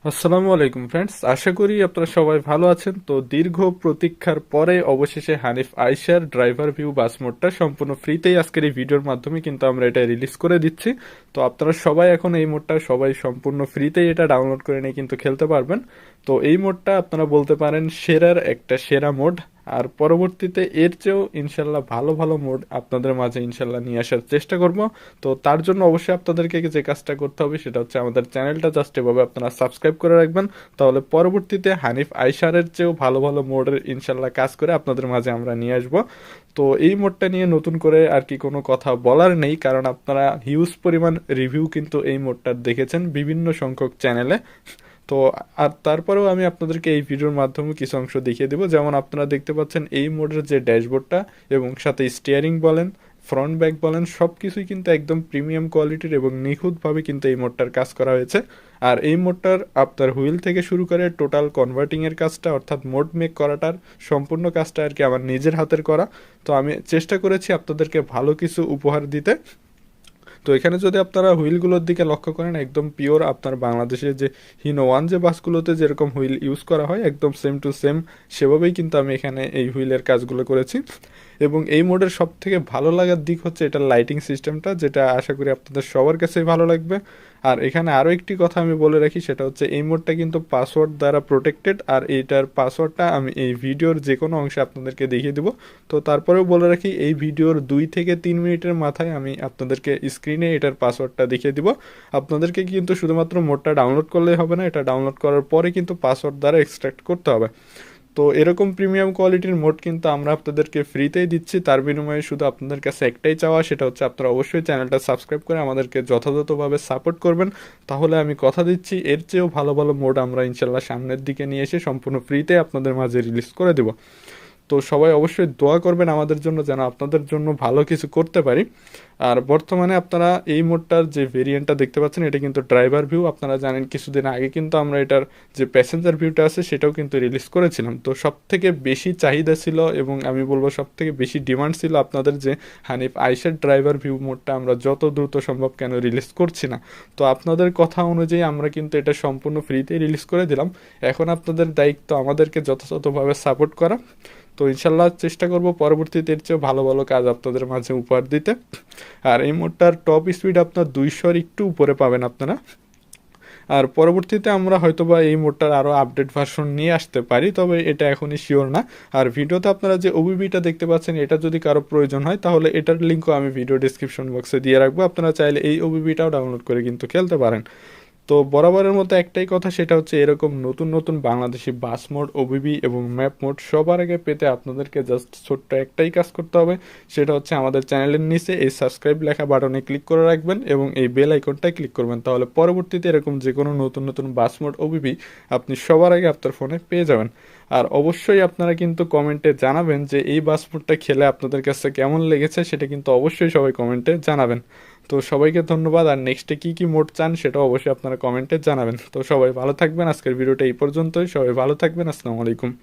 আসসালামু আলাইকুম ফ্রেন্ডস, আশা করি আপনারা সবাই ভালো আছেন। তো দীর্ঘ প্রতীক্ষার পরে অবশেষে হানিফ আইশার ড্রাইভার ভিউ বাস মোডটা সম্পূর্ণ ফ্রিতেই আজকের এই ভিডিওর মাধ্যমে কিন্তু আমরা এটা রিলিজ করে দিচ্ছি। তো আপনারা সবাই এখন এই মোডটা সবাই সম্পূর্ণ ফ্রিতেই এটা ডাউনলোড করে নিয়ে কিন্তু খেলতে পারবেন। তো এই মোডটা আপনারা বলতে পারেন সেরার একটা সেরা মোড। আর পরবর্তীতে এর চেয়েও ইনশাল্লাহ ভালো ভালো মোড আপনাদের মাঝে ইনশাল্লাহ নিয়ে আসার চেষ্টা করব। তো তার জন্য অবশ্যই আপনাদেরকে যে কাজটা করতে হবে সেটা হচ্ছে আমাদের চ্যানেলটা জাস্ট এভাবে আপনারা সাবস্ক্রাইব করে রাখবেন। তাহলে পরবর্তীতে হানিফ আইসারের চেয়েও ভালো ভালো মোডের ইনশাল্লাহ কাজ করে আপনাদের মাঝে আমরা নিয়ে আসব। তো এই মোডটা নিয়ে নতুন করে আর কি কোনো কথা বলার নেই, কারণ আপনারা হিউজ পরিমাণ রিভিউ কিন্তু এই মোডটার দেখেছেন বিভিন্ন সংখ্যক চ্যানেলে। তো আর তারপরেও আমি আপনাদেরকে এই ভিডিওর মাধ্যমে কিছু অংশ দেখিয়ে দেবো। যেমন আপনারা দেখতে পাচ্ছেন এই মোডের যে ড্যাশবোর্ডটা এবং সাথে স্টিয়ারিং বলেন, ফ্রন্ট ব্যাক বলেন, সব কিছুই কিন্তু একদম প্রিমিয়াম কোয়ালিটির এবং নিখুঁতভাবে কিন্তু এই মোডটার কাজ করা হয়েছে। আর এই মোডটার আপনার হুইল থেকে শুরু করে টোটাল কনভার্টিংয়ের কাজটা অর্থাৎ মোড মেক করাটার সম্পূর্ণ কাজটা আর কি আমার নিজের হাতের করা। তো আমি চেষ্টা করেছি আপনাদেরকে ভালো কিছু উপহার দিতে। তো এখানে যদি আপনারা হুইলগুলোর দিকে লক্ষ্য করেন, একদম পিওর আপনার বাংলাদেশের যে হিনো ওয়ান যে বাসগুলোতে যেরকম হুইল ইউজ করা হয় একদম সেম টু সেম সেভাবেই কিন্তু আমি এখানে এই হুইলের কাজগুলো করেছি। এবং এই মোডের সব থেকে ভালো লাগার দিক হচ্ছে এটার লাইটিং সিস্টেমটা, যেটা আশা করি আপনাদের সবার কাছেই ভালো লাগবে। আর এখানে আরও একটি কথা আমি বলে রাখি, সেটা হচ্ছে এই মোডটা কিন্তু পাসওয়ার্ড দ্বারা প্রোটেক্টেড। আর এইটার পাসওয়ার্ডটা আমি এই ভিডিওর যে কোনো অংশে আপনাদেরকে দেখিয়ে দেবো। তো তারপরেও বলে রাখি, এই ভিডিওর 2 থেকে 3 মিনিটের মাথায় আমি আপনাদেরকে স্ক্রিনে এটার পাসওয়ার্ডটা দেখিয়ে দিব। আপনাদেরকে কিন্তু শুধুমাত্র মোডটা ডাউনলোড করলেই হবে না, এটা ডাউনলোড করার পরে কিন্তু পাসওয়ার্ড দ্বারা এক্সট্রাক্ট করতে হবে। তো এরকম প্রিমিয়াম কোয়ালিটির মোড কিন্তু আমরা আপনাদেরকে ফ্রিতেই দিচ্ছি। তার বিনিময়ে শুধু আপনাদের কাছে একটাই চাওয়া, সেটা হচ্ছে আপনারা অবশ্যই চ্যানেলটা সাবস্ক্রাইব করে আমাদেরকে যথাযথভাবে সাপোর্ট করবেন। তাহলে আমি কথা দিচ্ছি এর চেয়েও ভালো ভালো মোড আমরা ইনশাল্লাহ সামনের দিকে নিয়ে এসে সম্পূর্ণ ফ্রিতে আপনাদের মাঝে রিলিজ করে দেব। তো সবাই অবশ্যই দোয়া করবেন আমাদের জন্য, যেন আপনাদের জন্য ভালো কিছু করতে পারি। আর বর্তমানে আপনারা এই মোডটার যে ভেরিয়েন্টটা দেখতে পাচ্ছেন এটা কিন্তু ড্রাইভার ভিউ। আপনারা জানেন কিছুদিন আগে কিন্তু আমরা এটার যে প্যাসেঞ্জার ভিউটা আছে সেটাও কিন্তু রিলিজ করেছিলাম। তো সব থেকে বেশি চাহিদা ছিল এবং আমি বলবো সব থেকে বেশি ডিমান্ড ছিল আপনাদের যে হানিফ আইসার ড্রাইভার ভিউ মোডটা আমরা যত দ্রুত সম্ভব কেন রিলিজ করছি না। তো আপনাদের কথা অনুযায়ী আমরা কিন্তু এটা সম্পূর্ণ ফ্রিতে রিলিজ করে দিলাম। এখন আপনাদের দায়িত্ব আমাদেরকে যথাযথভাবে সাপোর্ট করা। তো ইনশাল্লাহ চেষ্টা করব পরবর্তীতে এর চেয়েও ভালো ভালো কাজ আপনাদের মাঝে উপহার দিতে। আর এই মোডটার টপ স্পিড আপনার 200-র একটু উপরে পাবেন আপনারা। আর পরবর্তীতে আমরা হয়তোবা এই মোডটার আরও আপডেট ভার্সন নিয়ে আসতে পারি, তবে এটা এখনই শিওর না। আর ভিডিওতে আপনারা যে ওবিবিটা দেখতে পাচ্ছেন, এটা যদি কারো প্রয়োজন হয় তাহলে এটার লিঙ্কও আমি ভিডিও ডিসক্রিপশন বক্সে দিয়ে রাখবো। আপনারা চাইলে এই ওবিবিটাও ডাউনলোড করে কিন্তু খেলতে পারেন। তো বরাবরের মতো একটাই কথা, সেটা হচ্ছে এরকম নতুন নতুন বাংলাদেশি বাস মোড, ওবিবি এবং ম্যাপ মোড সবার আগে পেতে আপনাদেরকে জাস্ট ছোট্ট একটাই কাজ করতে হবে। সেটা হচ্ছে আমাদের চ্যানেলের নিচে এই সাবস্ক্রাইব লেখা বাটনে ক্লিক করে রাখবেন এবং এই বেল আইকনটায় ক্লিক করবেন। তাহলে পরবর্তীতে এরকম যে কোনো নতুন নতুন বাস মোড, ওবিবি আপনি সবার আগে আপনার ফোনে পেয়ে যাবেন। আর অবশ্যই আপনারা কিন্তু কমেন্টে জানাবেন যে এই বাস মোডটা খেলে আপনাদের কাছে কেমন লেগেছে, সেটা কিন্তু অবশ্যই সবাই কমেন্টে জানাবেন। তো সবাইকে ধন্যবাদ। আর নেক্সটে কী কী মোড চান সেটাও অবশ্যই আপনারা কমেন্টে জানাবেন। তো সবাই ভালো থাকবেন। আজকের ভিডিওটা এই পর্যন্তই। সবাই ভালো থাকবেন। আসসালামু আলাইকুম।